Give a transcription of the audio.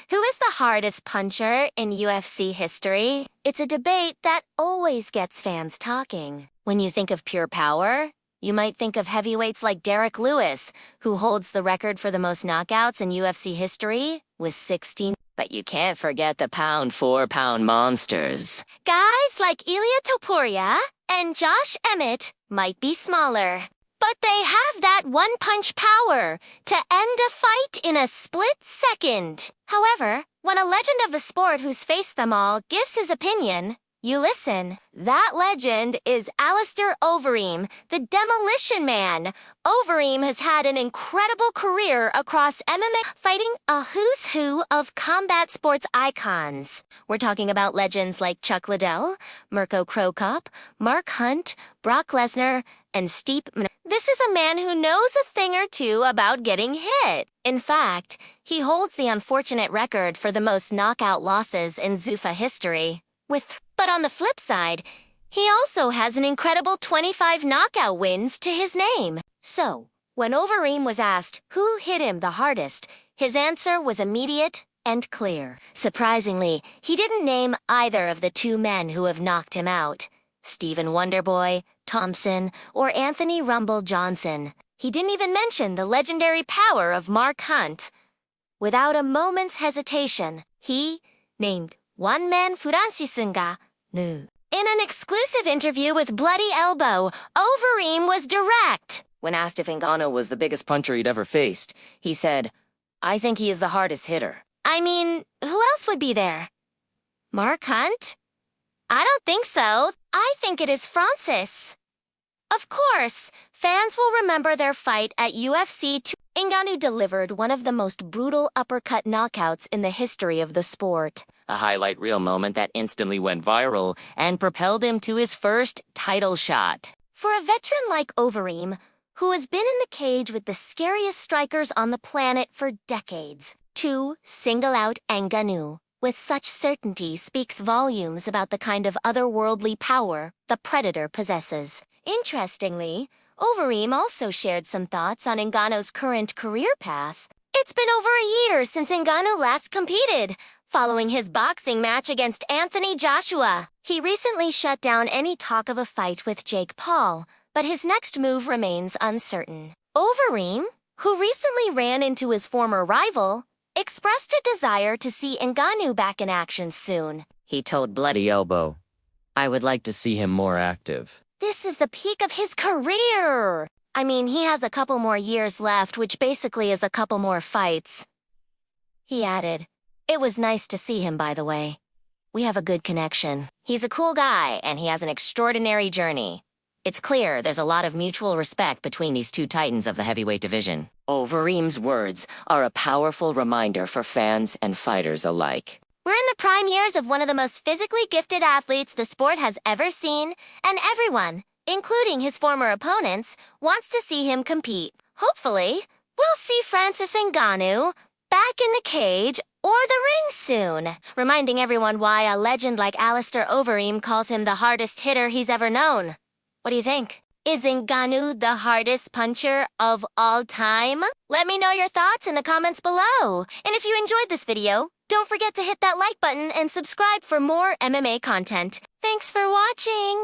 Who is the hardest puncher in UFC history? It's a debate that always gets fans talking. When you think of pure power, you might think of heavyweights like Derek Lewis, who holds the record for the most knockouts in UFC history, with 16. But you can't forget the pound-for-pound monsters. Guys like Ilia Topuria and Josh Emmett might be smaller, but they have that one-punch power to end a fight in a split second. However, when a legend of the sport who's faced them all gives his opinion, you listen. That legend is Alistair Overeem, the Demolition Man. Overeem has had an incredible career across MMA, fighting a who's who of combat sports icons. We're talking about legends like Chuck Liddell, Mirko Cro Cop, Mark Hunt, Brock Lesnar, and Stephen. This is a man who knows a thing or two about getting hit. In fact, he holds the unfortunate record for the most knockout losses in Zuffa history. But on the flip side, he also has an incredible 25 knockout wins to his name. So, when Overeem was asked who hit him the hardest, his answer was immediate and clear. Surprisingly, he didn't name either of the two men who have knocked him out, Stephen Wonderboy Thompson or Anthony Rumble Johnson. He didn't even mention the legendary power of Mark Hunt. Without a moment's hesitation, he named one man Francis Ngannou. In an exclusive interview with Bloody Elbow, Overeem was direct. When asked if Ngannou was the biggest puncher he'd ever faced, he said, "I think he is the hardest hitter." I mean, who else would be there? Mark Hunt? I don't think so. I think it is Francis. Of course, fans will remember their fight at UFC 2. Ngannou delivered one of the most brutal uppercut knockouts in the history of the sport. A highlight reel moment that instantly went viral and propelled him to his first title shot. For a veteran like Overeem, who has been in the cage with the scariest strikers on the planet for decades, to single out Ngannou with such certainty speaks volumes about the kind of otherworldly power the Predator possesses. Interestingly, Overeem also shared some thoughts on Ngannou's current career path. It's been over a year since Ngannou last competed, following his boxing match against Anthony Joshua. He recently shut down any talk of a fight with Jake Paul, but his next move remains uncertain. Overeem, who recently ran into his former rival, expressed a desire to see Ngannou back in action soon. He told Bloody Elbow, "I would like to see him more active." This is the peak of his career. I mean, he has a couple more years left, which basically is a couple more fights. He added, "It was nice to see him, by the way. We have a good connection. He's a cool guy, and he has an extraordinary journey. It's clear there's a lot of mutual respect between these two titans of the heavyweight division." Overeem's words are a powerful reminder for fans and fighters alike. We're in the prime years of one of the most physically gifted athletes the sport has ever seen, and everyone, including his former opponents, wants to see him compete. Hopefully, we'll see Francis Ngannou back in the cage or the ring soon, reminding everyone why a legend like Alistair Overeem calls him the hardest hitter he's ever known. What do you think? Is Ngannou the hardest puncher of all time? Let me know your thoughts in the comments below. And if you enjoyed this video, don't forget to hit that like button and subscribe for more MMA content. Thanks for watching!